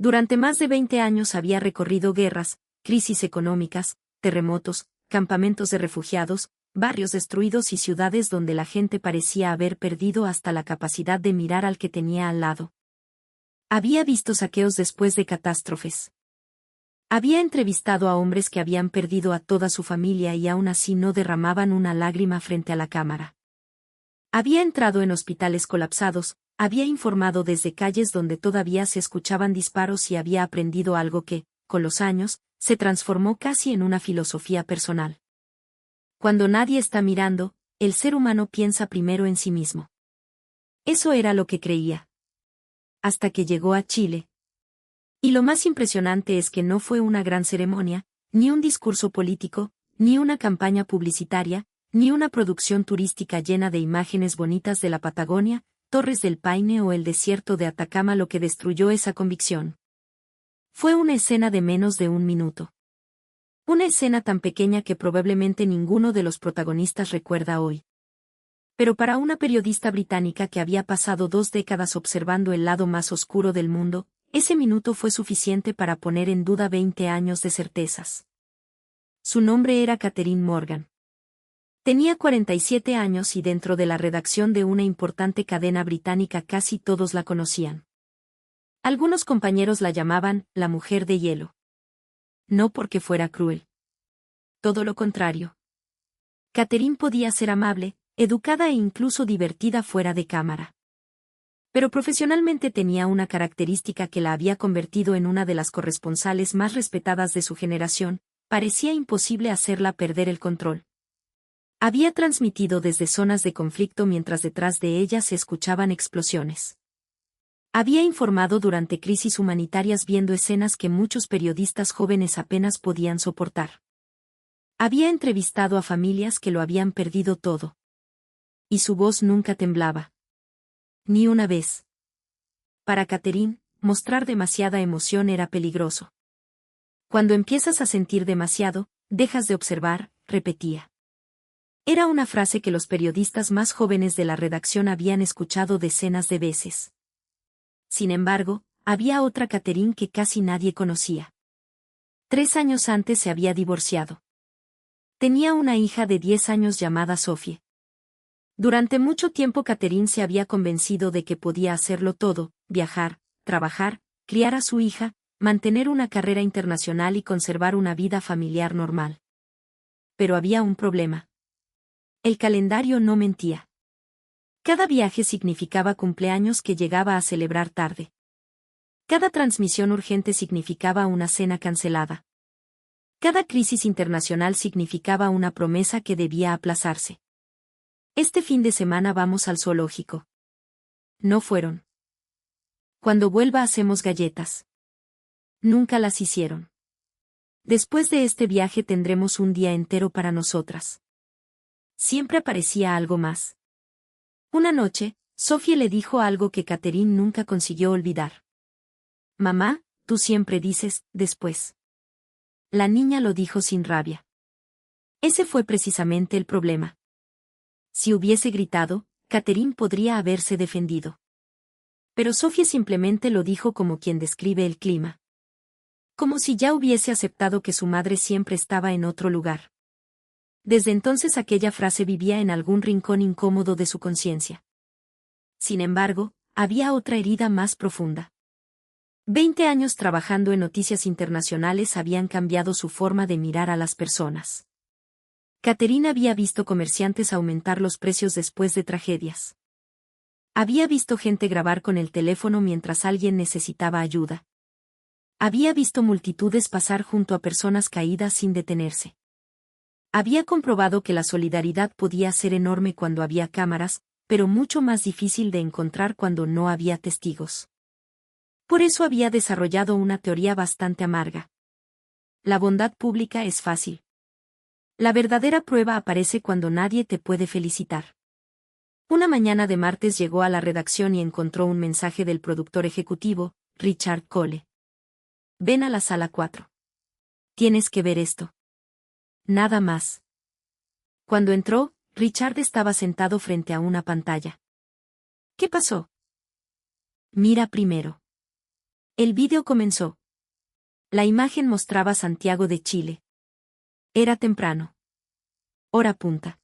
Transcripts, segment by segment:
Durante más de 20 años había recorrido guerras, crisis económicas, terremotos, campamentos de refugiados, barrios destruidos y ciudades donde la gente parecía haber perdido hasta la capacidad de mirar al que tenía al lado. Había visto saqueos después de catástrofes. Había entrevistado a hombres que habían perdido a toda su familia y aún así no derramaban una lágrima frente a la cámara. Había entrado en hospitales colapsados, había informado desde calles donde todavía se escuchaban disparos y había aprendido algo que, con los años, se transformó casi en una filosofía personal. Cuando nadie está mirando, el ser humano piensa primero en sí mismo. Eso era lo que creía. Hasta que llegó a Chile. Y lo más impresionante es que no fue una gran ceremonia, ni un discurso político, ni una campaña publicitaria, ni una producción turística llena de imágenes bonitas de la Patagonia, Torres del Paine o el desierto de Atacama lo que destruyó esa convicción. Fue una escena de menos de un minuto. Una escena tan pequeña que probablemente ninguno de los protagonistas recuerda hoy. Pero para una periodista británica que había pasado 2 décadas observando el lado más oscuro del mundo, ese minuto fue suficiente para poner en duda 20 años de certezas. Su nombre era Catherine Morgan. Tenía 47 años y dentro de la redacción de una importante cadena británica casi todos la conocían. Algunos compañeros la llamaban la mujer de hielo. No porque fuera cruel. Todo lo contrario. Catherine podía ser amable, educada e incluso divertida fuera de cámara. Pero profesionalmente tenía una característica que la había convertido en una de las corresponsales más respetadas de su generación: parecía imposible hacerla perder el control. Había transmitido desde zonas de conflicto mientras detrás de ella se escuchaban explosiones. Había informado durante crisis humanitarias viendo escenas que muchos periodistas jóvenes apenas podían soportar. Había entrevistado a familias que lo habían perdido todo. Y su voz nunca temblaba. Ni una vez. Para Catherine, mostrar demasiada emoción era peligroso. Cuando empiezas a sentir demasiado, dejas de observar, repetía. Era una frase que los periodistas más jóvenes de la redacción habían escuchado decenas de veces. Sin embargo, había otra Catherine que casi nadie conocía. 3 años antes se había divorciado. Tenía una hija de 10 años llamada Sophie. Durante mucho tiempo Catherine se había convencido de que podía hacerlo todo: viajar, trabajar, criar a su hija, mantener una carrera internacional y conservar una vida familiar normal. Pero había un problema. El calendario no mentía. Cada viaje significaba cumpleaños que llegaba a celebrar tarde. Cada transmisión urgente significaba una cena cancelada. Cada crisis internacional significaba una promesa que debía aplazarse. Este fin de semana vamos al zoológico. No fueron. Cuando vuelva hacemos galletas. Nunca las hicieron. Después de este viaje tendremos un día entero para nosotras. Siempre aparecía algo más. Una noche, Sophie le dijo algo que Catherine nunca consiguió olvidar. Mamá, tú siempre dices, después. La niña lo dijo sin rabia. Ese fue precisamente el problema. Si hubiese gritado, Catherine podría haberse defendido. Pero Sophie simplemente lo dijo como quien describe el clima. Como si ya hubiese aceptado que su madre siempre estaba en otro lugar. Desde entonces aquella frase vivía en algún rincón incómodo de su conciencia. Sin embargo, había otra herida más profunda. 20 años trabajando en noticias internacionales habían cambiado su forma de mirar a las personas. Catherine había visto comerciantes aumentar los precios después de tragedias. Había visto gente grabar con el teléfono mientras alguien necesitaba ayuda. Había visto multitudes pasar junto a personas caídas sin detenerse. Había comprobado que la solidaridad podía ser enorme cuando había cámaras, pero mucho más difícil de encontrar cuando no había testigos. Por eso había desarrollado una teoría bastante amarga. La bondad pública es fácil. La verdadera prueba aparece cuando nadie te puede felicitar. Una mañana de martes llegó a la redacción y encontró un mensaje del productor ejecutivo, Richard Cole. Ven a la sala 4. Tienes que ver esto. Nada más. Cuando entró, Richard estaba sentado frente a una pantalla. ¿Qué pasó? Mira primero. El vídeo comenzó. La imagen mostraba Santiago de Chile. Era temprano. Hora punta.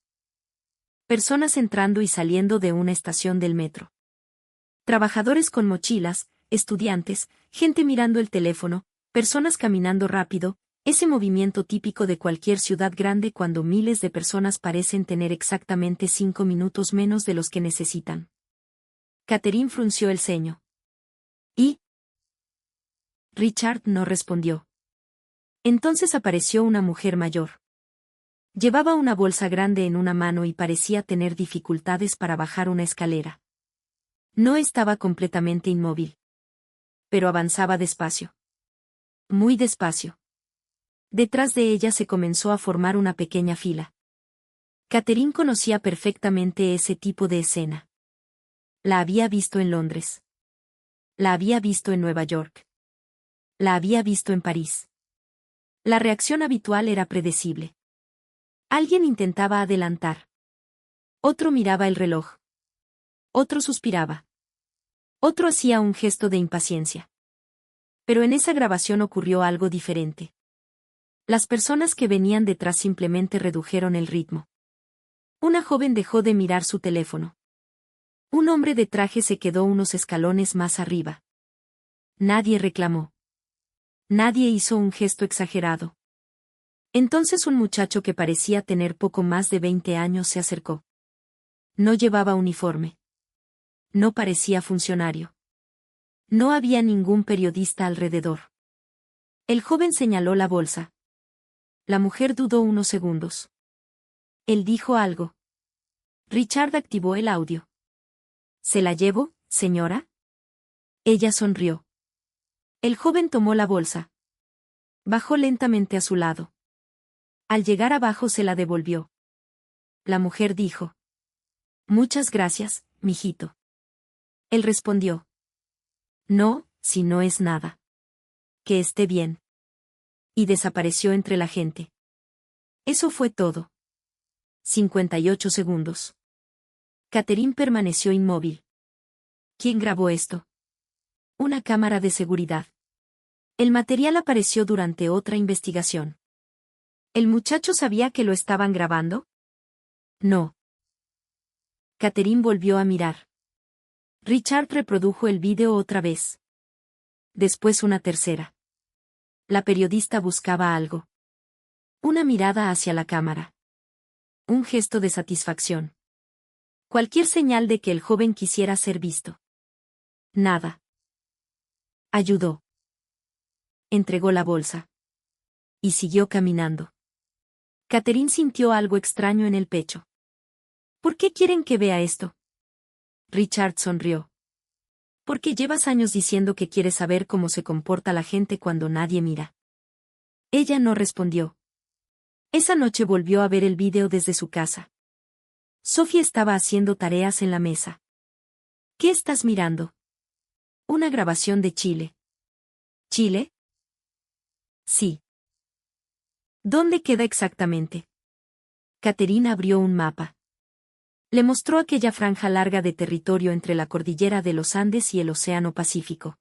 Personas entrando y saliendo de una estación del metro. Trabajadores con mochilas, estudiantes, gente mirando el teléfono, personas caminando rápido, ese movimiento típico de cualquier ciudad grande cuando miles de personas parecen tener exactamente 5 minutos menos de los que necesitan. Catherine frunció el ceño. ¿Y? Richard no respondió. Entonces apareció una mujer mayor. Llevaba una bolsa grande en una mano y parecía tener dificultades para bajar una escalera. No estaba completamente inmóvil. Pero avanzaba despacio. Muy despacio. Detrás de ella se comenzó a formar una pequeña fila. Catherine conocía perfectamente ese tipo de escena. La había visto en Londres. La había visto en Nueva York. La había visto en París. La reacción habitual era predecible. Alguien intentaba adelantar. Otro miraba el reloj. Otro suspiraba. Otro hacía un gesto de impaciencia. Pero en esa grabación ocurrió algo diferente. Las personas que venían detrás simplemente redujeron el ritmo. Una joven dejó de mirar su teléfono. Un hombre de traje se quedó unos escalones más arriba. Nadie reclamó. Nadie hizo un gesto exagerado. Entonces un muchacho que parecía tener poco más de 20 años se acercó. No llevaba uniforme. No parecía funcionario. No había ningún periodista alrededor. El joven señaló la bolsa. La mujer dudó unos segundos. Él dijo algo. Richard activó el audio. ¿Se la llevo, señora? Ella sonrió. El joven tomó la bolsa. Bajó lentamente a su lado. Al llegar abajo se la devolvió. La mujer dijo. Muchas gracias, mijito. Él respondió. No, si no es nada. Que esté bien. Y desapareció entre la gente. Eso fue todo. 58 segundos. Catherine permaneció inmóvil. ¿Quién grabó esto? Una cámara de seguridad. El material apareció durante otra investigación. ¿El muchacho sabía que lo estaban grabando? No. Catherine volvió a mirar. Richard reprodujo el vídeo otra vez. Después una tercera. La periodista buscaba algo. Una mirada hacia la cámara. Un gesto de satisfacción. Cualquier señal de que el joven quisiera ser visto. Nada. Ayudó. Entregó la bolsa. Y siguió caminando. Catherine sintió algo extraño en el pecho. ¿Por qué quieren que vea esto? Richard sonrió. Porque llevas años diciendo que quieres saber cómo se comporta la gente cuando nadie mira. Ella no respondió. Esa noche volvió a ver el vídeo desde su casa. Sophie estaba haciendo tareas en la mesa. ¿Qué estás mirando? Una grabación de Chile. ¿Chile? Sí. ¿Dónde queda exactamente? Catherine abrió un mapa. Le mostró aquella franja larga de territorio entre la cordillera de los Andes y el Océano Pacífico.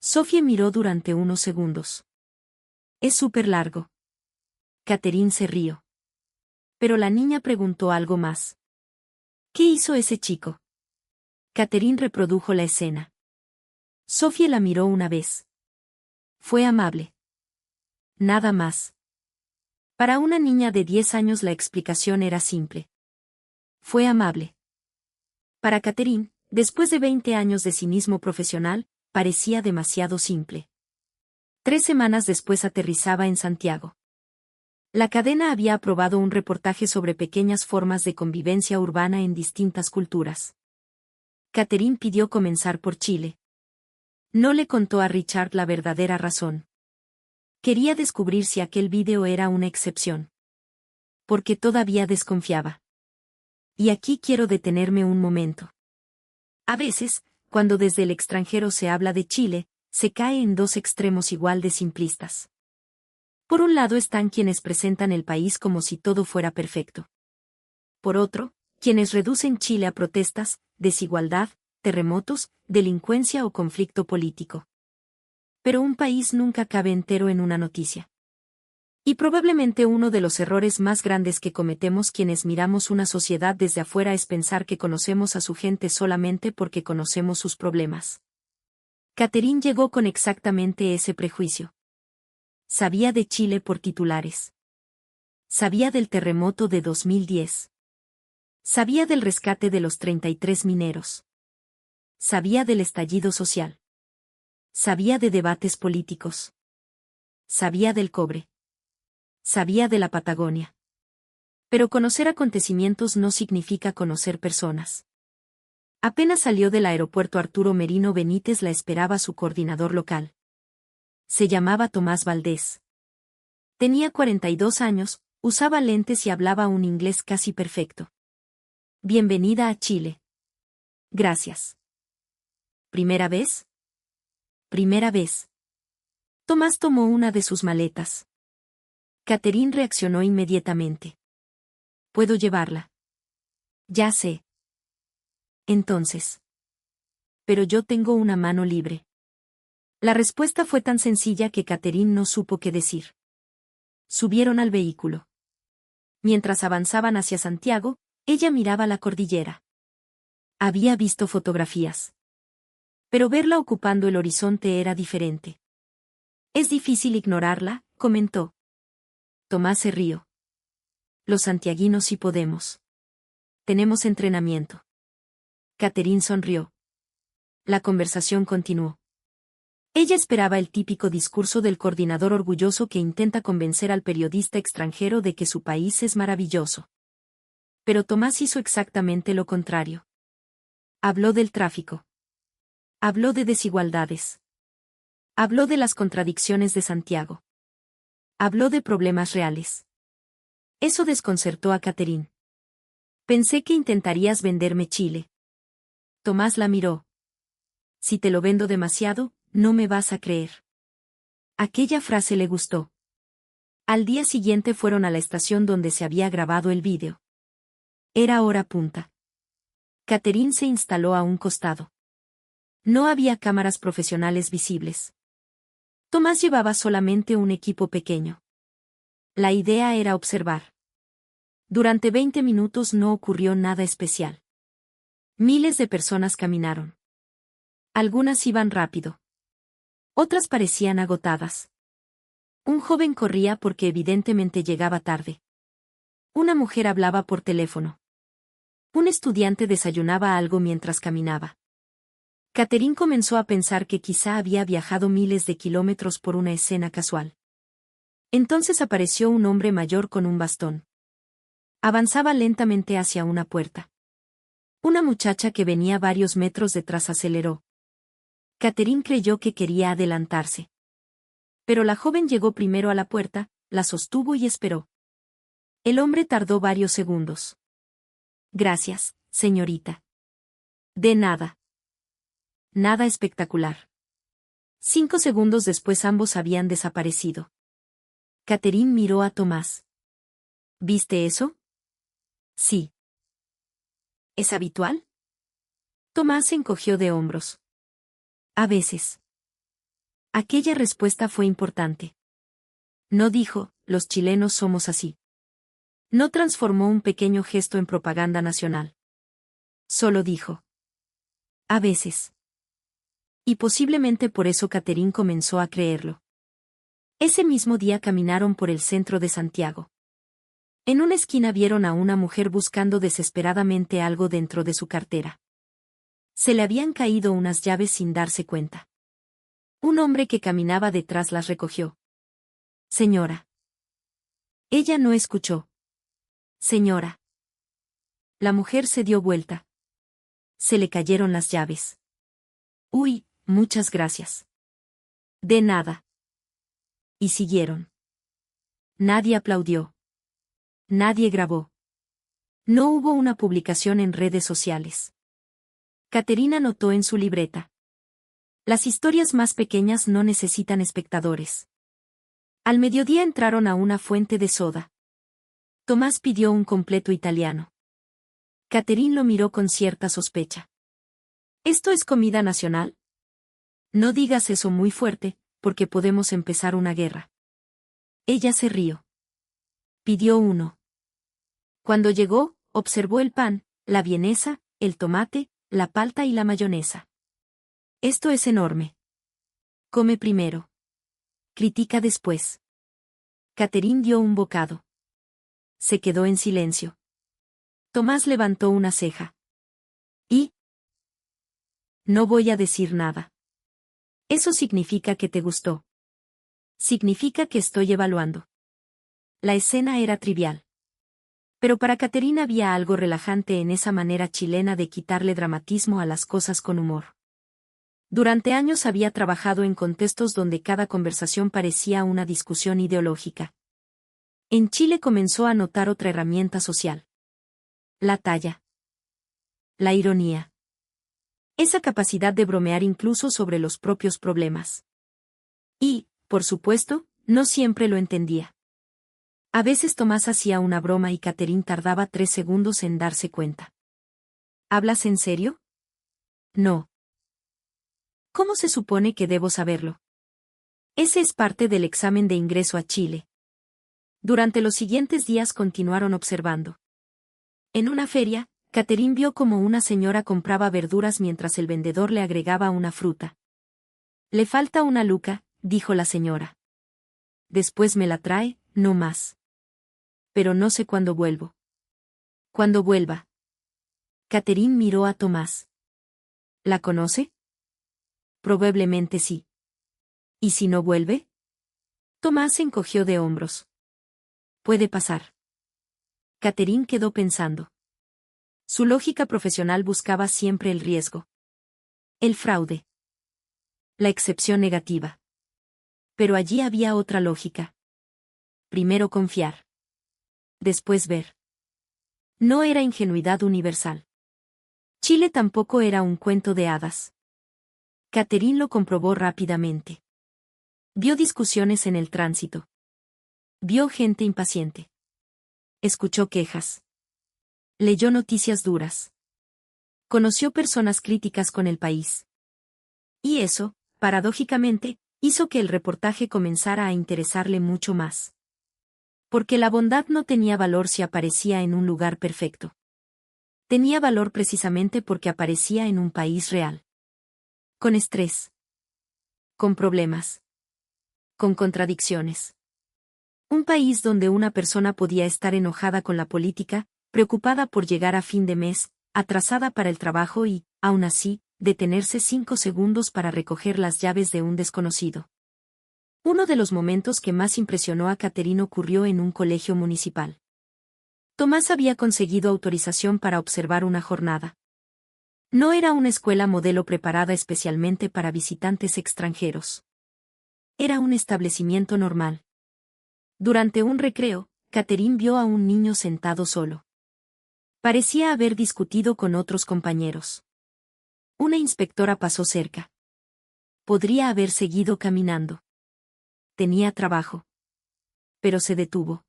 Sophie miró durante unos segundos. Es súper largo. Catherine se rió. Pero la niña preguntó algo más. ¿Qué hizo ese chico? Catherine reprodujo la escena. Sophie la miró una vez. Fue amable. Nada más. Para una niña de 10 años la explicación era simple. Fue amable. Para Catherine, después de 20 años de cinismo profesional, parecía demasiado simple. 3 semanas después aterrizaba en Santiago. La cadena había aprobado un reportaje sobre pequeñas formas de convivencia urbana en distintas culturas. Catherine pidió comenzar por Chile. No le contó a Richard la verdadera razón. Quería descubrir si aquel vídeo era una excepción. Porque todavía desconfiaba. Y aquí quiero detenerme un momento. A veces, cuando desde el extranjero se habla de Chile, se cae en dos extremos igual de simplistas. Por un lado están quienes presentan el país como si todo fuera perfecto. Por otro, quienes reducen Chile a protestas, desigualdad, terremotos, delincuencia o conflicto político. Pero un país nunca cabe entero en una noticia. Y probablemente uno de los errores más grandes que cometemos quienes miramos una sociedad desde afuera es pensar que conocemos a su gente solamente porque conocemos sus problemas. Catherine llegó con exactamente ese prejuicio. Sabía de Chile por titulares. Sabía del terremoto de 2010. Sabía del rescate de los 33 mineros. Sabía del estallido social. Sabía de debates políticos. Sabía del cobre. Sabía de la Patagonia. Pero conocer acontecimientos no significa conocer personas. Apenas salió del aeropuerto Arturo Merino Benítez la esperaba su coordinador local. Se llamaba Tomás Valdés. Tenía 42 años, usaba lentes y hablaba un inglés casi perfecto. Bienvenida a Chile. Gracias. ¿Primera vez? Primera vez. Tomás tomó una de sus maletas. Catherine reaccionó inmediatamente. ¿Puedo llevarla? Ya sé. Entonces. Pero yo tengo una mano libre. La respuesta fue tan sencilla que Catherine no supo qué decir. Subieron al vehículo. Mientras avanzaban hacia Santiago, ella miraba la cordillera. Había visto fotografías. Pero verla ocupando el horizonte era diferente. Es difícil ignorarla, comentó. Tomás se rió. Los santiaguinos sí podemos. Tenemos entrenamiento. Catherine sonrió. La conversación continuó. Ella esperaba el típico discurso del coordinador orgulloso que intenta convencer al periodista extranjero de que su país es maravilloso. Pero Tomás hizo exactamente lo contrario. Habló del tráfico. Habló de desigualdades. Habló de las contradicciones de Santiago. Habló de problemas reales. Eso desconcertó a Catherine. Pensé que intentarías venderme Chile. Tomás la miró. Si te lo vendo demasiado, no me vas a creer. Aquella frase le gustó. Al día siguiente fueron a la estación donde se había grabado el vídeo. Era hora punta. Catherine se instaló a un costado. No había cámaras profesionales visibles. Tomás llevaba solamente un equipo pequeño. La idea era observar. Durante 20 minutos no ocurrió nada especial. Miles de personas caminaron. Algunas iban rápido. Otras parecían agotadas. Un joven corría porque evidentemente llegaba tarde. Una mujer hablaba por teléfono. Un estudiante desayunaba algo mientras caminaba. Catherine comenzó a pensar que quizá había viajado miles de kilómetros por una escena casual. Entonces apareció un hombre mayor con un bastón. Avanzaba lentamente hacia una puerta. Una muchacha que venía varios metros detrás aceleró. Catherine creyó que quería adelantarse. Pero la joven llegó primero a la puerta, la sostuvo y esperó. El hombre tardó varios segundos. Gracias, señorita. De nada. Nada espectacular. 5 segundos después ambos habían desaparecido. Catherine miró a Tomás. ¿Viste eso? Sí. ¿Es habitual? Tomás se encogió de hombros. A veces. Aquella respuesta fue importante. No dijo, los chilenos somos así. No transformó un pequeño gesto en propaganda nacional. Solo dijo. A veces. Y posiblemente por eso Catherine comenzó a creerlo. Ese mismo día caminaron por el centro de Santiago. En una esquina vieron a una mujer buscando desesperadamente algo dentro de su cartera. Se le habían caído unas llaves sin darse cuenta. Un hombre que caminaba detrás las recogió. Señora. Ella no escuchó. Señora. La mujer se dio vuelta. Se le cayeron las llaves. Uy, muchas gracias. De nada. Y siguieron. Nadie aplaudió. Nadie grabó. No hubo una publicación en redes sociales. Catherine anotó en su libreta. Las historias más pequeñas no necesitan espectadores. Al mediodía entraron a una fuente de soda. Tomás pidió un completo italiano. Catherine lo miró con cierta sospecha. ¿Esto es comida nacional? No digas eso muy fuerte, porque podemos empezar una guerra. Ella se rió. Pidió uno. Cuando llegó, observó el pan, la vienesa, el tomate, la palta y la mayonesa. Esto es enorme. Come primero. Critica después. Catherine dio un bocado. Se quedó en silencio. Tomás levantó una ceja. ¿Y? No voy a decir nada. Eso significa que te gustó. Significa que estoy evaluando. La escena era trivial. Pero para Catherine había algo relajante en esa manera chilena de quitarle dramatismo a las cosas con humor. Durante años había trabajado en contextos donde cada conversación parecía una discusión ideológica. En Chile comenzó a notar otra herramienta social. La talla. La ironía. Esa capacidad de bromear incluso sobre los propios problemas. Y, por supuesto, no siempre lo entendía. A veces Tomás hacía una broma y Catherine tardaba 3 segundos en darse cuenta. ¿Hablas en serio? No. ¿Cómo se supone que debo saberlo? Ese es parte del examen de ingreso a Chile. Durante los siguientes días continuaron observando. En una feria, Catherine vio cómo una señora compraba verduras mientras el vendedor le agregaba una fruta. Le falta una luca, dijo la señora. Después me la trae, no más. Pero no sé cuándo vuelvo. ¿Cuándo vuelva? Catherine miró a Tomás. ¿La conoce? Probablemente sí. ¿Y si no vuelve? Tomás se encogió de hombros. Puede pasar. Catherine quedó pensando. Su lógica profesional buscaba siempre el riesgo. El fraude. La excepción negativa. Pero allí había otra lógica. Primero confiar. Después ver. No era ingenuidad universal. Chile tampoco era un cuento de hadas. Catherine lo comprobó rápidamente. Vio discusiones en el tránsito. Vio gente impaciente. Escuchó quejas. Leyó noticias duras. Conoció personas críticas con el país. Y eso, paradójicamente, hizo que el reportaje comenzara a interesarle mucho más. Porque la bondad no tenía valor si aparecía en un lugar perfecto. Tenía valor precisamente porque aparecía en un país real. Con estrés. Con problemas. Con contradicciones. Un país donde una persona podía estar enojada con la política, preocupada por llegar a fin de mes, atrasada para el trabajo y, aún así, detenerse 5 segundos para recoger las llaves de un desconocido. Uno de los momentos que más impresionó a Catherine ocurrió en un colegio municipal. Tomás había conseguido autorización para observar una jornada. No era una escuela modelo preparada especialmente para visitantes extranjeros. Era un establecimiento normal. Durante un recreo, Catherine vio a un niño sentado solo. Parecía haber discutido con otros compañeros. Una inspectora pasó cerca. Podría haber seguido caminando. Tenía trabajo. Pero se detuvo.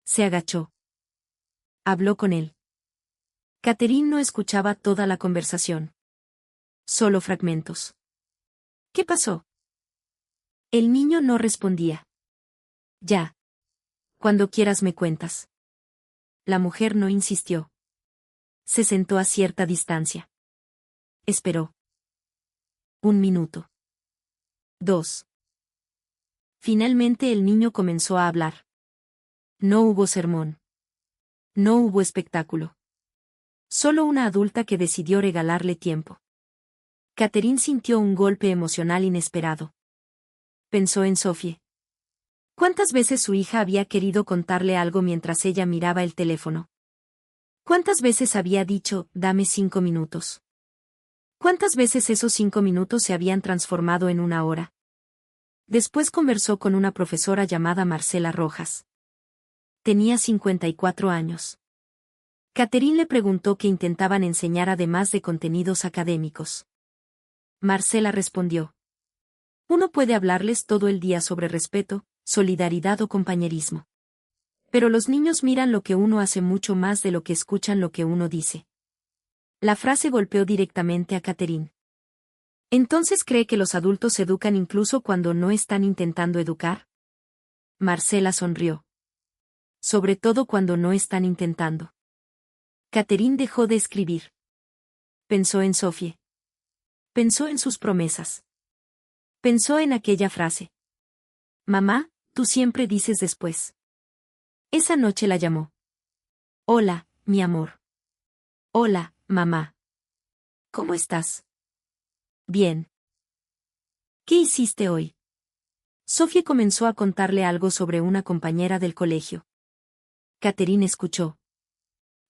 Se agachó. Habló con él. Catherine no escuchaba toda la conversación. Solo fragmentos. ¿Qué pasó? El niño no respondía. Ya. Cuando quieras me cuentas. La mujer no insistió. Se sentó a cierta distancia. Esperó. 1 minuto. 2. Finalmente el niño comenzó a hablar. No hubo sermón. No hubo espectáculo. Solo una adulta que decidió regalarle tiempo. Catherine sintió un golpe emocional inesperado. Pensó en Sophie. ¿Cuántas veces su hija había querido contarle algo mientras ella miraba el teléfono? ¿Cuántas veces había dicho, dame 5 minutos? ¿Cuántas veces esos 5 minutos se habían transformado en 1 hora? Después conversó con una profesora llamada Marcela Rojas. Tenía 54 años. Catherine le preguntó qué intentaban enseñar además de contenidos académicos. Marcela respondió. Uno puede hablarles todo el día sobre respeto, solidaridad o compañerismo. Pero los niños miran lo que uno hace mucho más de lo que escuchan lo que uno dice. La frase golpeó directamente a Catherine. ¿Entonces cree que los adultos educan incluso cuando no están intentando educar? Marcela sonrió. Sobre todo cuando no están intentando. Catherine dejó de escribir. Pensó en Sophie. Pensó en sus promesas. Pensó en aquella frase. Mamá, tú siempre dices después. Esa noche la llamó. Hola, mi amor. Hola, mamá. ¿Cómo estás? Bien. ¿Qué hiciste hoy? Sophie comenzó a contarle algo sobre una compañera del colegio. Catherine escuchó.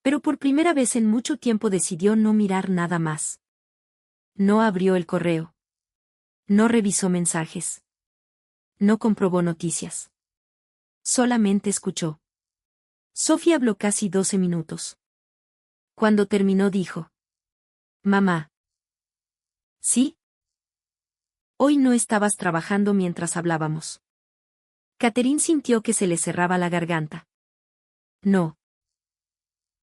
Pero por primera vez en mucho tiempo decidió no mirar nada más. No abrió el correo. No revisó mensajes. No comprobó noticias. Solamente escuchó. Sophie habló casi 12 minutos. Cuando terminó dijo. Mamá. ¿Sí? Hoy no estabas trabajando mientras hablábamos. Catherine sintió que se le cerraba la garganta. No.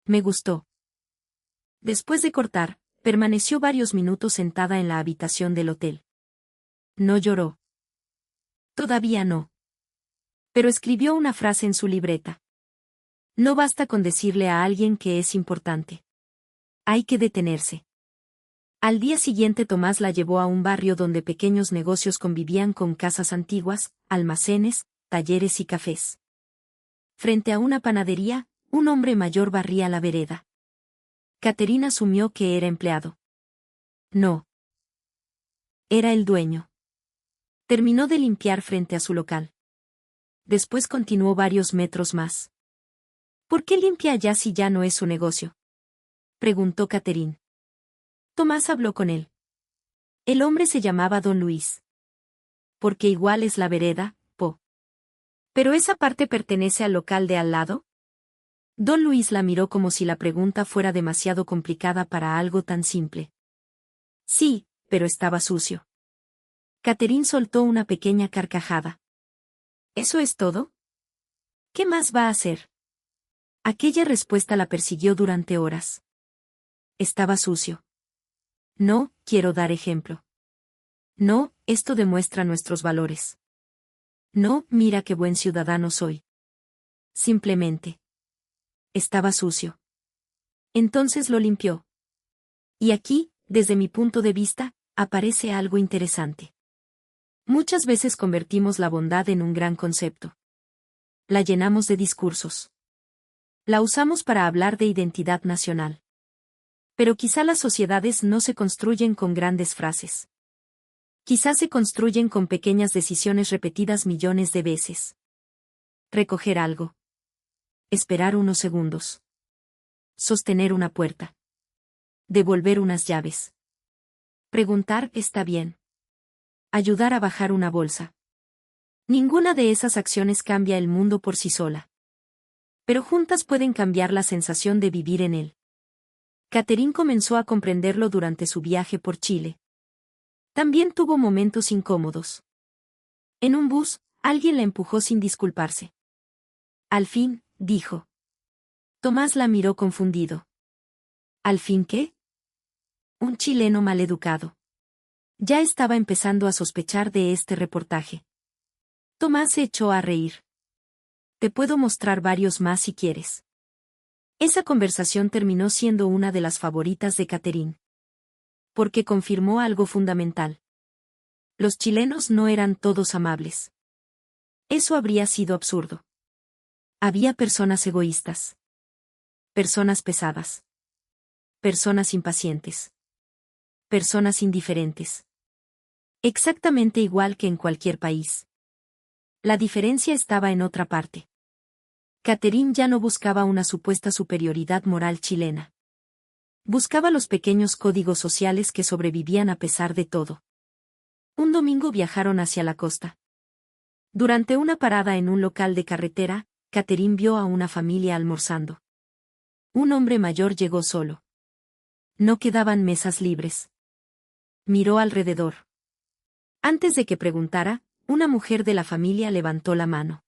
Me gustó. Después de cortar, permaneció varios minutos sentada en la habitación del hotel. No lloró. Todavía no. Pero escribió una frase en su libreta. No basta con decirle a alguien que es importante. Hay que detenerse. Al día siguiente Tomás la llevó a un barrio donde pequeños negocios convivían con casas antiguas, almacenes, talleres y cafés. Frente a una panadería, un hombre mayor barría la vereda. Catherine asumió que era empleado. No. Era el dueño. Terminó de limpiar frente a su local. Después continuó varios metros más. ¿Por qué limpia allá si ya no es su negocio? Preguntó Catherine. Tomás habló con él. El hombre se llamaba Don Luis. Porque igual es la vereda, po. ¿Pero esa parte pertenece al local de al lado? Don Luis la miró como si la pregunta fuera demasiado complicada para algo tan simple. Sí, pero estaba sucio. Catherine soltó una pequeña carcajada. ¿Eso es todo? ¿Qué más va a hacer? Aquella respuesta la persiguió durante horas. Estaba sucio. No, quiero dar ejemplo. No, esto demuestra nuestros valores. No, mira qué buen ciudadano soy. Simplemente. Estaba sucio. Entonces lo limpió. Y aquí, desde mi punto de vista, aparece algo interesante. Muchas veces convertimos la bondad en un gran concepto. La llenamos de discursos. La usamos para hablar de identidad nacional. Pero quizá las sociedades no se construyen con grandes frases. Quizá se construyen con pequeñas decisiones repetidas millones de veces. Recoger algo. Esperar unos segundos. Sostener una puerta. Devolver unas llaves. Preguntar ¿está bien? Ayudar a bajar una bolsa. Ninguna de esas acciones cambia el mundo por sí sola. Pero juntas pueden cambiar la sensación de vivir en él. Catherine comenzó a comprenderlo durante su viaje por Chile. También tuvo momentos incómodos. En un bus, alguien la empujó sin disculparse. Al fin, dijo. Tomás la miró confundido. ¿Al fin qué? Un chileno maleducado. Ya estaba empezando a sospechar de este reportaje. Tomás se echó a reír. Te puedo mostrar varios más si quieres. Esa conversación terminó siendo una de las favoritas de Catherine. Porque confirmó algo fundamental. Los chilenos no eran todos amables. Eso habría sido absurdo. Había personas egoístas. Personas pesadas. Personas impacientes. Personas indiferentes. Exactamente igual que en cualquier país. La diferencia estaba en otra parte. Catherine ya no buscaba una supuesta superioridad moral chilena. Buscaba los pequeños códigos sociales que sobrevivían a pesar de todo. Un domingo viajaron hacia la costa. Durante una parada en un local de carretera, Catherine vio a una familia almorzando. Un hombre mayor llegó solo. No quedaban mesas libres. Miró alrededor. Antes de que preguntara, una mujer de la familia levantó la mano.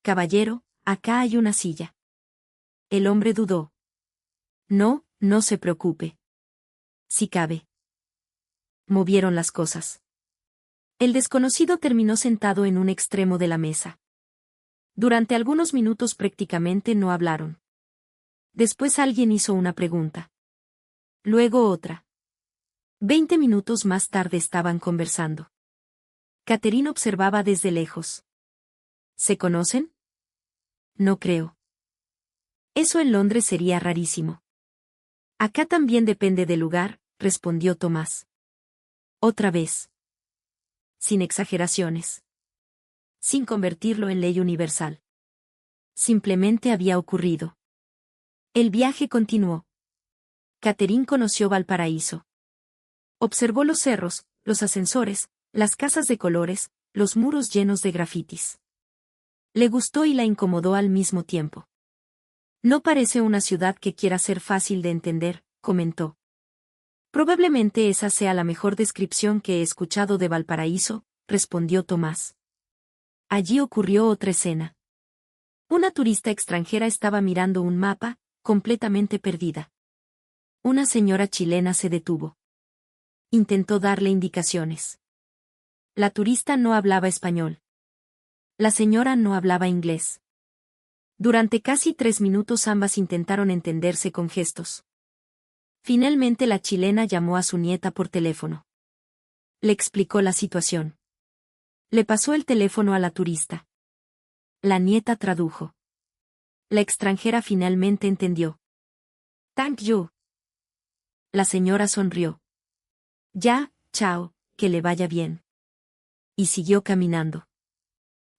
Caballero, acá hay una silla. El hombre dudó. No, no se preocupe. Si cabe. Movieron las cosas. El desconocido terminó sentado en un extremo de la mesa. Durante algunos minutos prácticamente no hablaron. Después alguien hizo una pregunta. Luego otra. 20 minutos más tarde estaban conversando. Catherine observaba desde lejos. ¿Se conocen? No creo. Eso en Londres sería rarísimo. Acá también depende del lugar, respondió Tomás. Otra vez. Sin exageraciones. Sin convertirlo en ley universal. Simplemente había ocurrido. El viaje continuó. Catherine conoció Valparaíso. Observó los cerros, los ascensores, las casas de colores, los muros llenos de grafitis. Le gustó y la incomodó al mismo tiempo. No parece una ciudad que quiera ser fácil de entender, comentó. Probablemente esa sea la mejor descripción que he escuchado de Valparaíso, respondió Tomás. Allí ocurrió otra escena. Una turista extranjera estaba mirando un mapa, completamente perdida. Una señora chilena se detuvo. Intentó darle indicaciones. La turista no hablaba español. La señora no hablaba inglés. Durante casi 3 minutos ambas intentaron entenderse con gestos. Finalmente la chilena llamó a su nieta por teléfono. Le explicó la situación. Le pasó el teléfono a la turista. La nieta tradujo. La extranjera finalmente entendió. Thank you. La señora sonrió. Ya, chao, que le vaya bien. Y siguió caminando.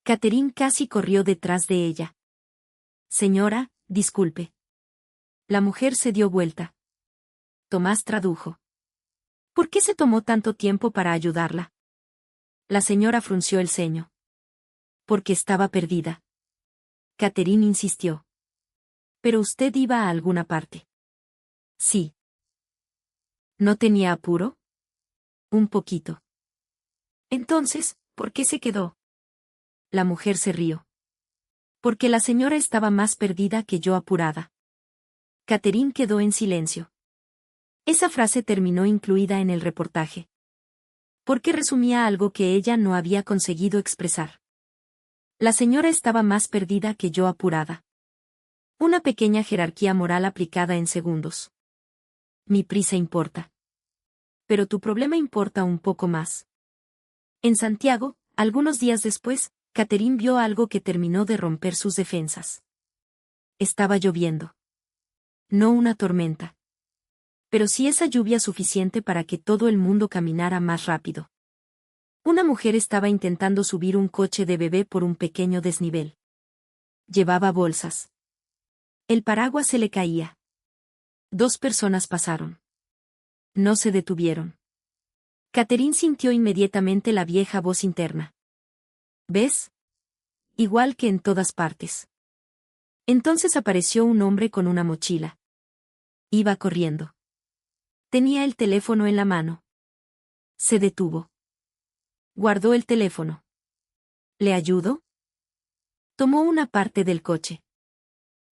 Catherine casi corrió detrás de ella. Señora, disculpe. La mujer se dio vuelta. Tomás tradujo. ¿Por qué se tomó tanto tiempo para ayudarla? La señora frunció el ceño. Porque estaba perdida. Catherine insistió. ¿Pero usted iba a alguna parte? Sí. ¿No tenía apuro? Un poquito. Entonces, ¿por qué se quedó? La mujer se rió. Porque la señora estaba más perdida que yo apurada. Catherine quedó en silencio. Esa frase terminó incluida en el reportaje. Porque resumía algo que ella no había conseguido expresar. La señora estaba más perdida que yo apurada. Una pequeña jerarquía moral aplicada en segundos. Mi prisa importa. Pero tu problema importa un poco más. En Santiago, algunos días después, Catherine vio algo que terminó de romper sus defensas. Estaba lloviendo. No una tormenta. Pero sí esa lluvia suficiente para que todo el mundo caminara más rápido. Una mujer estaba intentando subir un coche de bebé por un pequeño desnivel. Llevaba bolsas. El paraguas se le caía. 2 personas pasaron. No se detuvieron. Catherine sintió inmediatamente la vieja voz interna. ¿Ves? Igual que en todas partes. Entonces apareció un hombre con una mochila. Iba corriendo. Tenía el teléfono en la mano. Se detuvo. Guardó el teléfono. ¿Le ayudo? Tomó una parte del coche.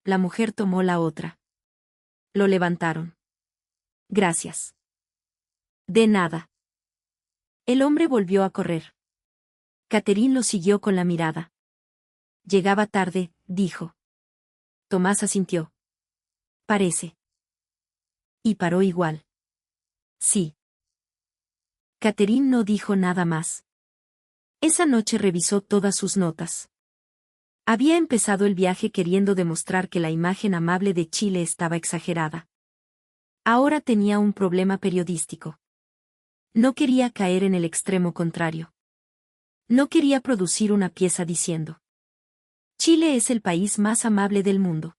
La mujer tomó la otra. Lo levantaron. Gracias. De nada. El hombre volvió a correr. Catherine lo siguió con la mirada. Llegaba tarde, dijo. Tomás asintió. Parece. Y paró igual. Sí. Catherine no dijo nada más. Esa noche revisó todas sus notas. Había empezado el viaje queriendo demostrar que la imagen amable de Chile estaba exagerada. Ahora tenía un problema periodístico. No quería caer en el extremo contrario. No quería producir una pieza diciendo: Chile es el país más amable del mundo.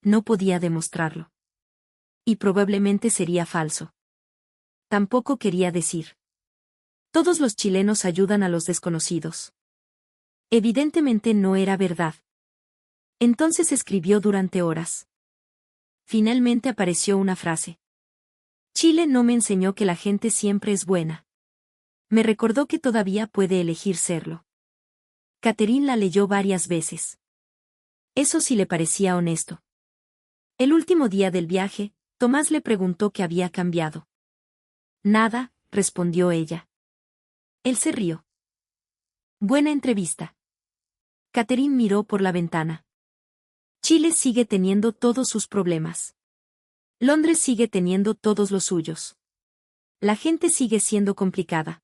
No podía demostrarlo. Y probablemente sería falso. Tampoco quería decir: todos los chilenos ayudan a los desconocidos. Evidentemente no era verdad. Entonces escribió durante horas. Finalmente apareció una frase. Chile no me enseñó que la gente siempre es buena. Me recordó que todavía puede elegir serlo. Catherine la leyó varias veces. Eso sí le parecía honesto. El último día del viaje, Tomás le preguntó qué había cambiado. Nada, respondió ella. Él se rió. Buena entrevista. Catherine miró por la ventana. Chile sigue teniendo todos sus problemas. Londres sigue teniendo todos los suyos. La gente sigue siendo complicada.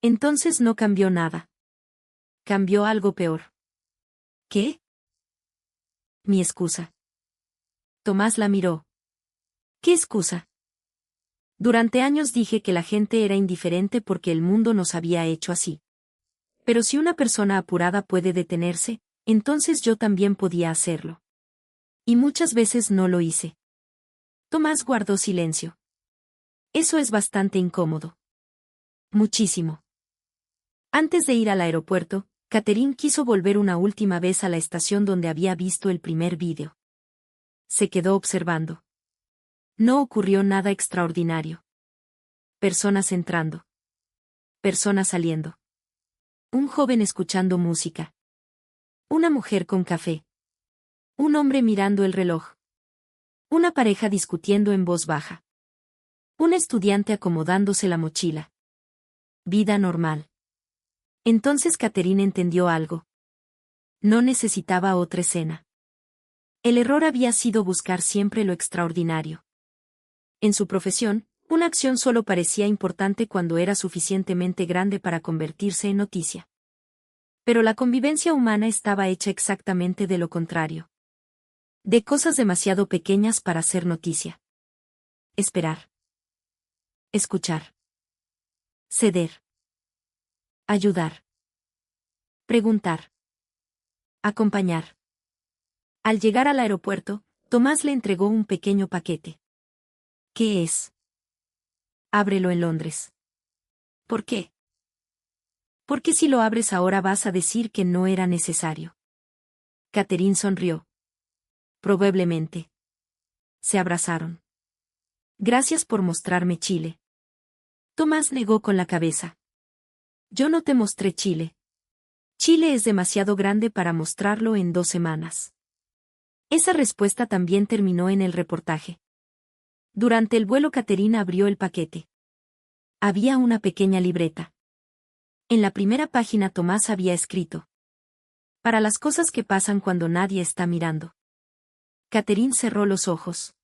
Entonces no cambió nada. Cambió algo peor. ¿Qué? Mi excusa. Tomás la miró. ¿Qué excusa? Durante años dije que la gente era indiferente porque el mundo nos había hecho así. Pero si una persona apurada puede detenerse, entonces yo también podía hacerlo. Y muchas veces no lo hice. Tomás guardó silencio. Eso es bastante incómodo. Muchísimo. Antes de ir al aeropuerto, Catherine quiso volver una última vez a la estación donde había visto el primer vídeo. Se quedó observando. No ocurrió nada extraordinario. Personas entrando. Personas saliendo. Un joven escuchando música. Una mujer con café. Un hombre mirando el reloj. Una pareja discutiendo en voz baja. Un estudiante acomodándose la mochila. Vida normal. Entonces Catherine entendió algo. No necesitaba otra escena. El error había sido buscar siempre lo extraordinario. En su profesión, una acción solo parecía importante cuando era suficientemente grande para convertirse en noticia. Pero la convivencia humana estaba hecha exactamente de lo contrario. De cosas demasiado pequeñas para ser noticia. Esperar. Escuchar. Ceder. Ayudar. Preguntar. Acompañar. Al llegar al aeropuerto, Tomás le entregó un pequeño paquete. ¿Qué es? Ábrelo en Londres. ¿Por qué? Porque si lo abres ahora vas a decir que no era necesario. Catherine sonrió. Probablemente. Se abrazaron. Gracias por mostrarme Chile. Tomás negó con la cabeza. Yo no te mostré Chile. Chile es demasiado grande para mostrarlo en 2 semanas. Esa respuesta también terminó en el reportaje. Durante el vuelo Catherine abrió el paquete. Había una pequeña libreta. En la primera página Tomás había escrito. Para las cosas que pasan cuando nadie está mirando. Catherine cerró los ojos.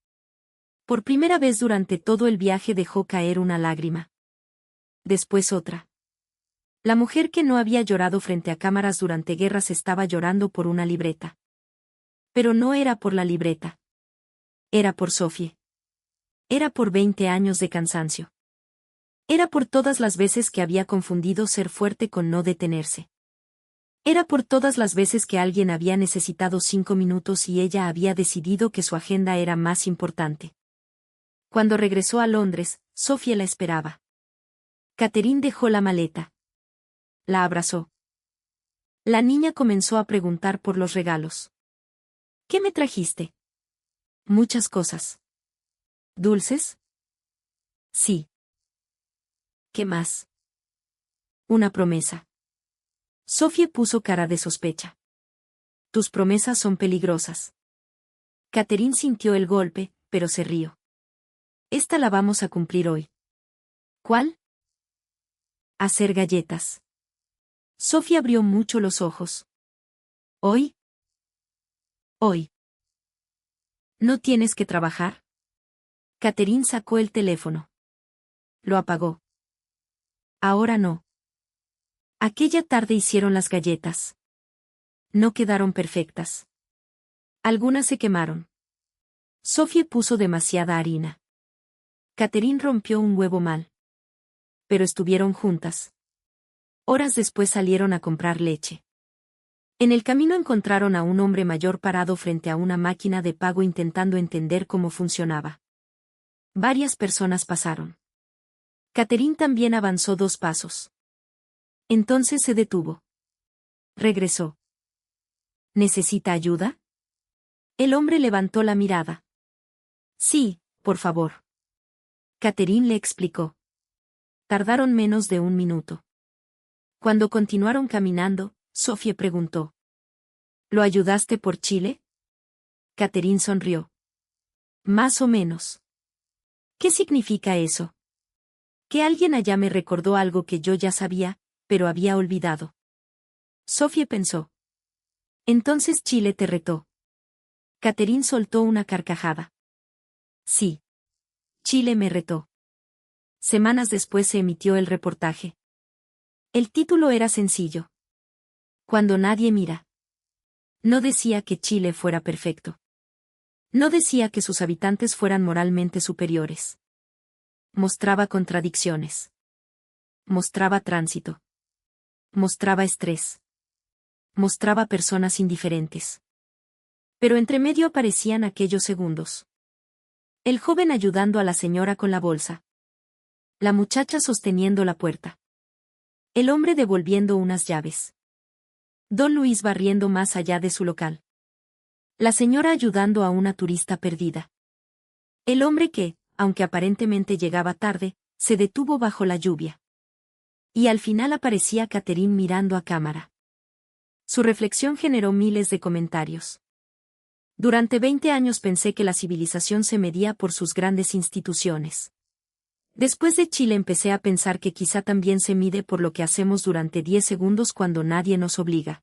Por primera vez durante todo el viaje dejó caer una lágrima. Después otra. La mujer que no había llorado frente a cámaras durante guerras estaba llorando por una libreta. Pero no era por la libreta. Era por Sophie. Era por 20 años de cansancio. Era por todas las veces que había confundido ser fuerte con no detenerse. Era por todas las veces que alguien había necesitado 5 minutos y ella había decidido que su agenda era más importante. Cuando regresó a Londres, Sophie la esperaba. Catherine dejó la maleta. La abrazó. La niña comenzó a preguntar por los regalos. ¿Qué me trajiste? Muchas cosas. ¿Dulces? Sí. ¿Qué más? Una promesa. Sophie puso cara de sospecha. Tus promesas son peligrosas. Catherine sintió el golpe, pero se rió. Esta la vamos a cumplir hoy. ¿Cuál? Hacer galletas. Sophie abrió mucho los ojos. ¿Hoy? Hoy. ¿No tienes que trabajar? Catherine sacó el teléfono. Lo apagó. Ahora no. Aquella tarde hicieron las galletas. No quedaron perfectas. Algunas se quemaron. Sophie puso demasiada harina. Catherine rompió un huevo mal. Pero estuvieron juntas. Horas después salieron a comprar leche. En el camino encontraron a un hombre mayor parado frente a una máquina de pago intentando entender cómo funcionaba. Varias personas pasaron. Catherine también avanzó 2 pasos. Entonces se detuvo. Regresó. ¿Necesita ayuda? El hombre levantó la mirada. Sí, por favor. Catherine le explicó. Tardaron menos de 1 minuto. Cuando continuaron caminando, Sophie preguntó. ¿Lo ayudaste por Chile? Catherine sonrió. Más o menos. ¿Qué significa eso? Que alguien allá me recordó algo que yo ya sabía, pero había olvidado. Sophie pensó. Entonces Chile te retó. Catherine soltó una carcajada. Sí. Chile me retó. Semanas después se emitió el reportaje. El título era sencillo. Cuando nadie mira. No decía que Chile fuera perfecto. No decía que sus habitantes fueran moralmente superiores. Mostraba contradicciones. Mostraba tránsito. Mostraba estrés. Mostraba personas indiferentes. Pero entre medio aparecían aquellos segundos. El joven ayudando a la señora con la bolsa. La muchacha sosteniendo la puerta. El hombre devolviendo unas llaves. Don Luis barriendo más allá de su local. La señora ayudando a una turista perdida. El hombre que, aunque aparentemente llegaba tarde, se detuvo bajo la lluvia. Y al final aparecía Catherine mirando a cámara. Su reflexión generó miles de comentarios. Durante 20 años pensé que la civilización se medía por sus grandes instituciones. Después de Chile empecé a pensar que quizá también se mide por lo que hacemos durante 10 segundos cuando nadie nos obliga.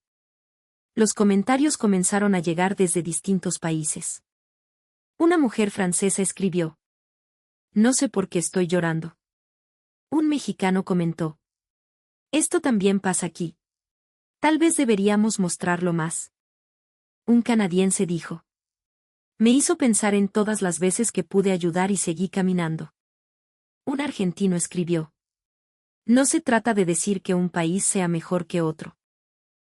Los comentarios comenzaron a llegar desde distintos países. Una mujer francesa escribió. No sé por qué estoy llorando. Un mexicano comentó. Esto también pasa aquí. Tal vez deberíamos mostrarlo más. Un canadiense dijo. Me hizo pensar en todas las veces que pude ayudar y seguí caminando. Un argentino escribió. No se trata de decir que un país sea mejor que otro.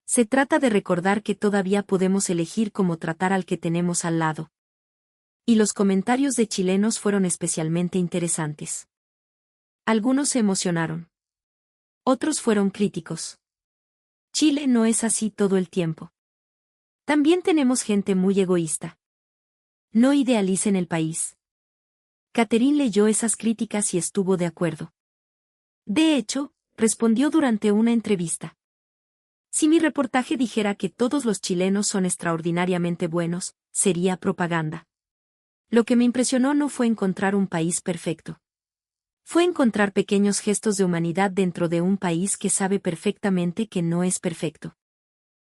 Se trata de recordar que todavía podemos elegir cómo tratar al que tenemos al lado. Y los comentarios de chilenos fueron especialmente interesantes. Algunos se emocionaron. Otros fueron críticos. Chile no es así todo el tiempo. También tenemos gente muy egoísta. No idealicen el país. Catherine leyó esas críticas y estuvo de acuerdo. De hecho, respondió durante una entrevista. Si mi reportaje dijera que todos los chilenos son extraordinariamente buenos, sería propaganda. Lo que me impresionó no fue encontrar un país perfecto. Fue encontrar pequeños gestos de humanidad dentro de un país que sabe perfectamente que no es perfecto.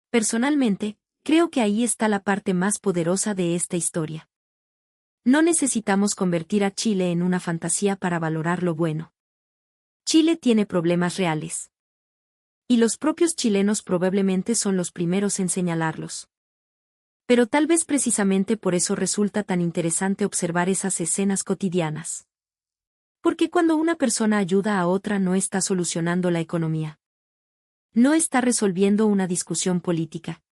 Personalmente, creo que ahí está la parte más poderosa de esta historia. No necesitamos convertir a Chile en una fantasía para valorar lo bueno. Chile tiene problemas reales. Y los propios chilenos probablemente son los primeros en señalarlos. Pero tal vez precisamente por eso resulta tan interesante observar esas escenas cotidianas. Porque cuando una persona ayuda a otra no está solucionando la economía. No está resolviendo una discusión política.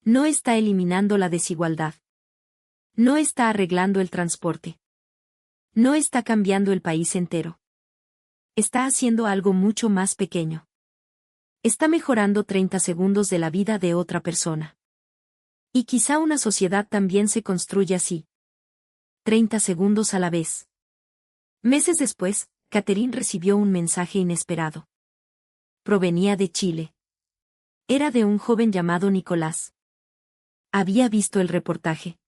No está eliminando la desigualdad. No está arreglando el transporte. No está cambiando el país entero. Está haciendo algo mucho más pequeño. Está mejorando 30 segundos de la vida de otra persona. Y quizá una sociedad también se construye así. 30 segundos a la vez. Meses después, Catherine recibió un mensaje inesperado. Provenía de Chile. Era de un joven llamado Nicolás. Había visto el reportaje.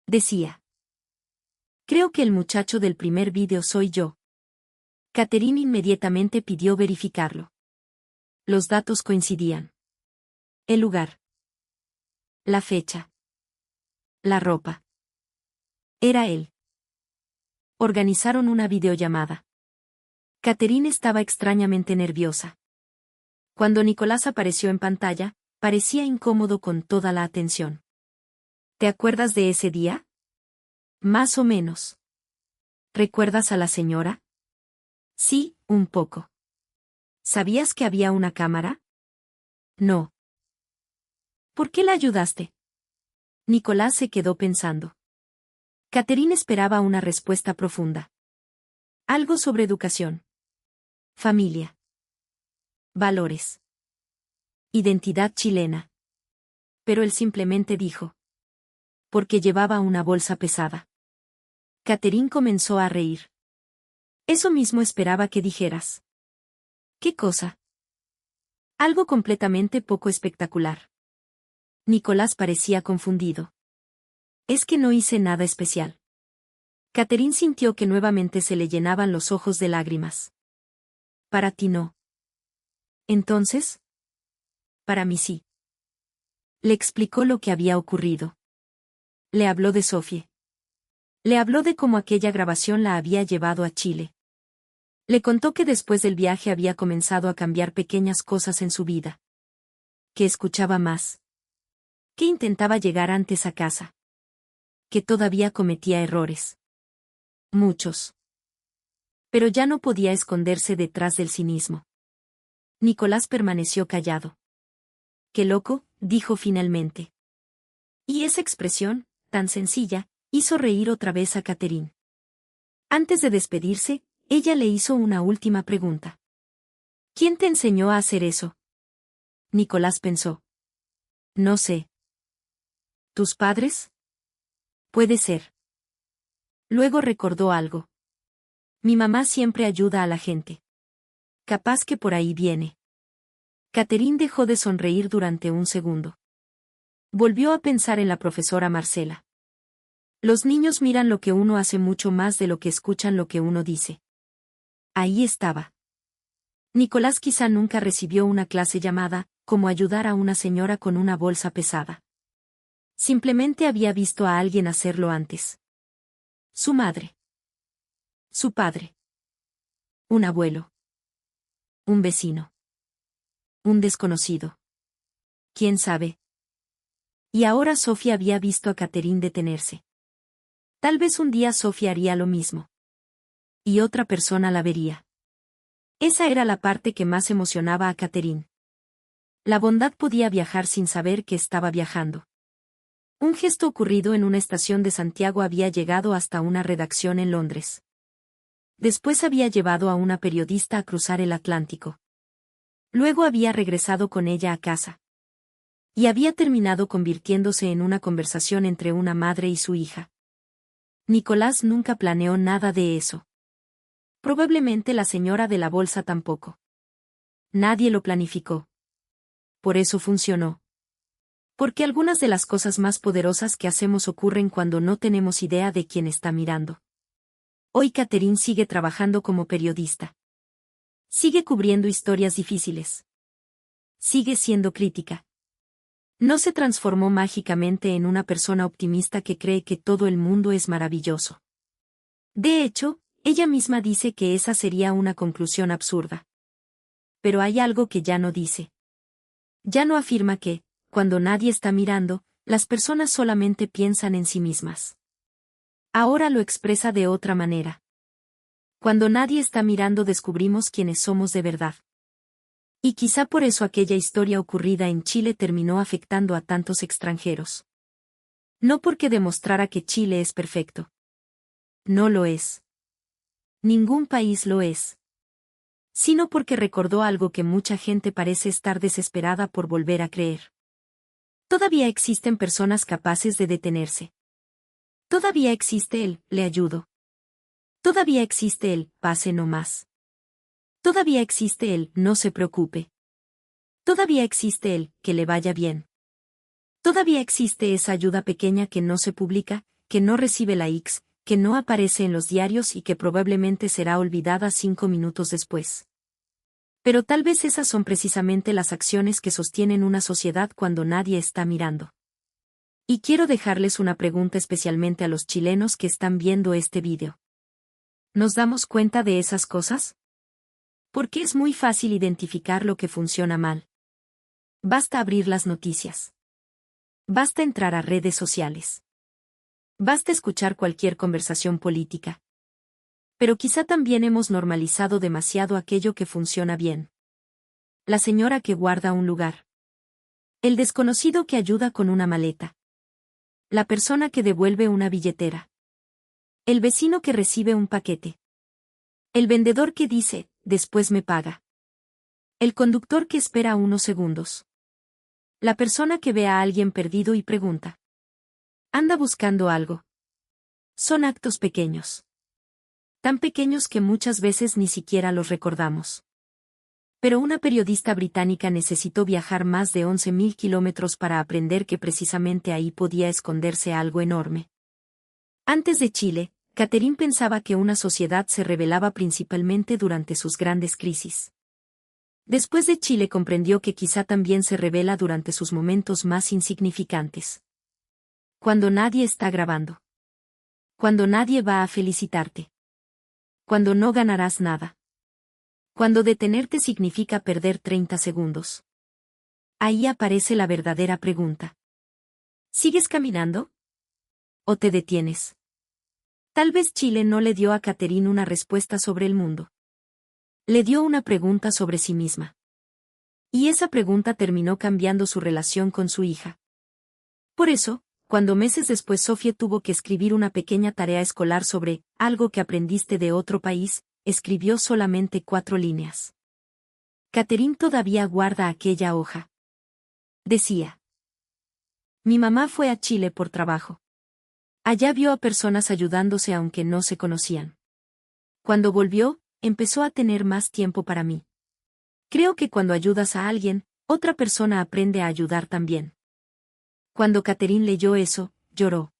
Decía. Creo que el muchacho del primer vídeo soy yo. Catherine inmediatamente pidió verificarlo. Los datos coincidían. El lugar. La fecha. La ropa. Era él. Organizaron una videollamada. Catherine estaba extrañamente nerviosa. Cuando Nicolás apareció en pantalla, parecía incómodo con toda la atención. ¿Te acuerdas de ese día? Más o menos. ¿Recuerdas a la señora? Sí, un poco. ¿Sabías que había una cámara? No. ¿Por qué la ayudaste? Nicolás se quedó pensando. Catherine esperaba una respuesta profunda. Algo sobre educación. Familia. Valores. Identidad chilena. Pero él simplemente dijo. Porque llevaba una bolsa pesada. Catherine comenzó a reír. Eso mismo esperaba que dijeras. ¿Qué cosa? Algo completamente poco espectacular. Nicolás parecía confundido. Es que no hice nada especial. Catherine sintió que nuevamente se le llenaban los ojos de lágrimas. Para ti no. Entonces, para mí sí. Le explicó lo que había ocurrido. Le habló de Sophie. Le habló de cómo aquella grabación la había llevado a Chile. Le contó que después del viaje había comenzado a cambiar pequeñas cosas en su vida. Que escuchaba más. Que intentaba llegar antes a casa. Que todavía cometía errores. Muchos. Pero ya no podía esconderse detrás del cinismo. Nicolás permaneció callado. «Qué loco», dijo finalmente. Y esa expresión, tan sencilla, hizo reír otra vez a Catherine. Antes de despedirse, ella le hizo una última pregunta. «¿Quién te enseñó a hacer eso?» Nicolás pensó. «No sé». «¿Tus padres?» «Puede ser». Luego recordó algo. «Mi mamá siempre ayuda a la gente. Capaz que por ahí viene». Catherine dejó de sonreír durante un segundo. Volvió a pensar en la profesora Marcela. Los niños miran lo que uno hace mucho más de lo que escuchan lo que uno dice. Ahí estaba. Nicolás quizá nunca recibió una clase llamada, como ayudar a una señora con una bolsa pesada. Simplemente había visto a alguien hacerlo antes. Su madre. Su padre. Un abuelo. Un vecino. Un desconocido. ¿Quién sabe? Y ahora Sofía había visto a Catherine detenerse. Tal vez un día Sofía haría lo mismo. Y otra persona la vería. Esa era la parte que más emocionaba a Catherine. La bondad podía viajar sin saber que estaba viajando. Un gesto ocurrido en una estación de Santiago había llegado hasta una redacción en Londres. Después había llevado a una periodista a cruzar el Atlántico. Luego había regresado con ella a casa. Y había terminado convirtiéndose en una conversación entre una madre y su hija. Nicolás nunca planeó nada de eso. Probablemente la señora de la bolsa tampoco. Nadie lo planificó. Por eso funcionó. Porque algunas de las cosas más poderosas que hacemos ocurren cuando no tenemos idea de quién está mirando. Hoy Catherine sigue trabajando como periodista. Sigue cubriendo historias difíciles. Sigue siendo crítica. No se transformó mágicamente en una persona optimista que cree que todo el mundo es maravilloso. De hecho, ella misma dice que esa sería una conclusión absurda. Pero hay algo que ya no dice. Ya no afirma que, cuando nadie está mirando, las personas solamente piensan en sí mismas. Ahora lo expresa de otra manera. Cuando nadie está mirando descubrimos quiénes somos de verdad. Y quizá por eso aquella historia ocurrida en Chile terminó afectando a tantos extranjeros. No porque demostrara que Chile es perfecto. No lo es. Ningún país lo es. Sino porque recordó algo que mucha gente parece estar desesperada por volver a creer. Todavía existen personas capaces de detenerse. Todavía existe el «le ayudo». Todavía existe el «pase no más». Todavía existe el «no se preocupe». Todavía existe el «que le vaya bien». Todavía existe esa ayuda pequeña que no se publica, que no recibe likes, que no aparece en los diarios y que probablemente será olvidada 5 minutos después. Pero tal vez esas son precisamente las acciones que sostienen una sociedad cuando nadie está mirando. Y quiero dejarles una pregunta especialmente a los chilenos que están viendo este vídeo. ¿Nos damos cuenta de esas cosas? Porque es muy fácil identificar lo que funciona mal. Basta abrir las noticias. Basta entrar a redes sociales. Basta escuchar cualquier conversación política. Pero quizá también hemos normalizado demasiado aquello que funciona bien. La señora que guarda un lugar. El desconocido que ayuda con una maleta. La persona que devuelve una billetera. El vecino que recibe un paquete. El vendedor que dice, después me paga. El conductor que espera unos segundos. La persona que ve a alguien perdido y pregunta. Anda buscando algo. Son actos pequeños. Tan pequeños que muchas veces ni siquiera los recordamos. Pero una periodista británica necesitó viajar más de 11.000 kilómetros para aprender que precisamente ahí podía esconderse algo enorme. Antes de Chile, Catherine pensaba que una sociedad se revelaba principalmente durante sus grandes crisis. Después de Chile comprendió que quizá también se revela durante sus momentos más insignificantes. Cuando nadie está grabando. Cuando nadie va a felicitarte. Cuando no ganarás nada. Cuando detenerte significa perder 30 segundos. Ahí aparece la verdadera pregunta. ¿Sigues caminando? ¿O te detienes? Tal vez Chile no le dio a Catherine una respuesta sobre el mundo. Le dio una pregunta sobre sí misma. Y esa pregunta terminó cambiando su relación con su hija. Por eso, cuando meses después Sofía tuvo que escribir una pequeña tarea escolar sobre algo que aprendiste de otro país, escribió solamente 4 líneas. Catherine todavía guarda aquella hoja. Decía: mi mamá fue a Chile por trabajo. Allá vio a personas ayudándose aunque no se conocían. Cuando volvió, empezó a tener más tiempo para mí. Creo que cuando ayudas a alguien, otra persona aprende a ayudar también. Cuando Catherine leyó eso, lloró.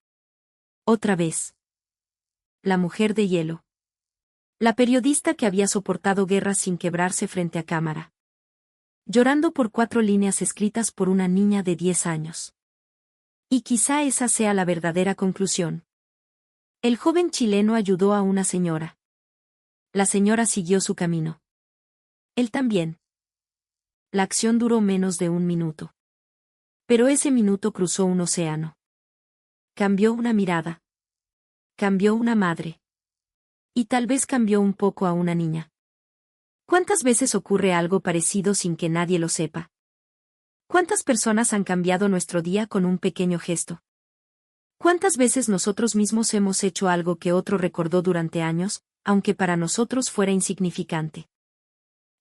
Otra vez. La mujer de hielo. La periodista que había soportado guerras sin quebrarse frente a cámara. Llorando por 4 líneas escritas por una niña de 10 años. Y quizá esa sea la verdadera conclusión. El joven chileno ayudó a una señora. La señora siguió su camino. Él también. La acción duró menos de 1 minuto. Pero ese minuto cruzó un océano. Cambió una mirada. Cambió una madre. Y tal vez cambió un poco a una niña. ¿Cuántas veces ocurre algo parecido sin que nadie lo sepa? ¿Cuántas personas han cambiado nuestro día con un pequeño gesto? ¿Cuántas veces nosotros mismos hemos hecho algo que otro recordó durante años, aunque para nosotros fuera insignificante?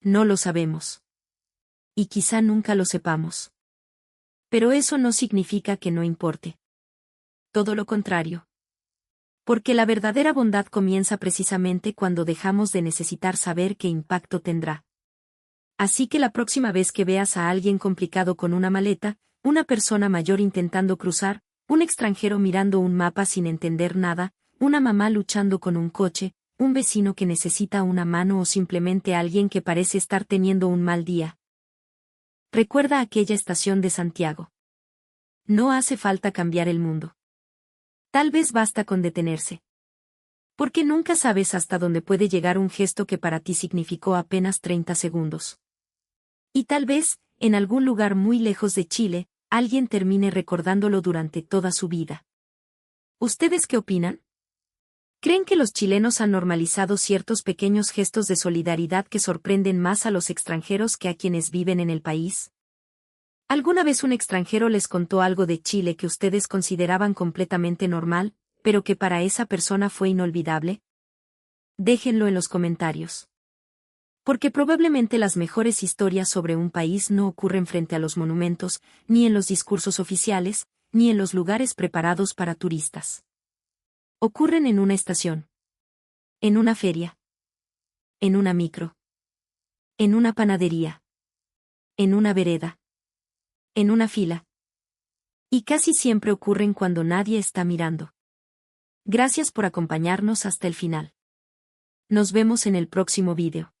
No lo sabemos. Y quizá nunca lo sepamos. Pero eso no significa que no importe. Todo lo contrario. Porque la verdadera bondad comienza precisamente cuando dejamos de necesitar saber qué impacto tendrá. Así que la próxima vez que veas a alguien complicado con una maleta, una persona mayor intentando cruzar, un extranjero mirando un mapa sin entender nada, una mamá luchando con un coche, un vecino que necesita una mano o simplemente alguien que parece estar teniendo un mal día. Recuerda aquella estación de Santiago. No hace falta cambiar el mundo. Tal vez basta con detenerse. Porque nunca sabes hasta dónde puede llegar un gesto que para ti significó apenas 30 segundos. Y tal vez, en algún lugar muy lejos de Chile, alguien termine recordándolo durante toda su vida. ¿Ustedes qué opinan? ¿Creen que los chilenos han normalizado ciertos pequeños gestos de solidaridad que sorprenden más a los extranjeros que a quienes viven en el país? ¿Alguna vez un extranjero les contó algo de Chile que ustedes consideraban completamente normal, pero que para esa persona fue inolvidable? Déjenlo en los comentarios. Porque probablemente las mejores historias sobre un país no ocurren frente a los monumentos, ni en los discursos oficiales, ni en los lugares preparados para turistas. Ocurren en una estación. En una feria. En una micro. En una panadería. En una vereda. En una fila. Y casi siempre ocurren cuando nadie está mirando. Gracias por acompañarnos hasta el final. Nos vemos en el próximo vídeo.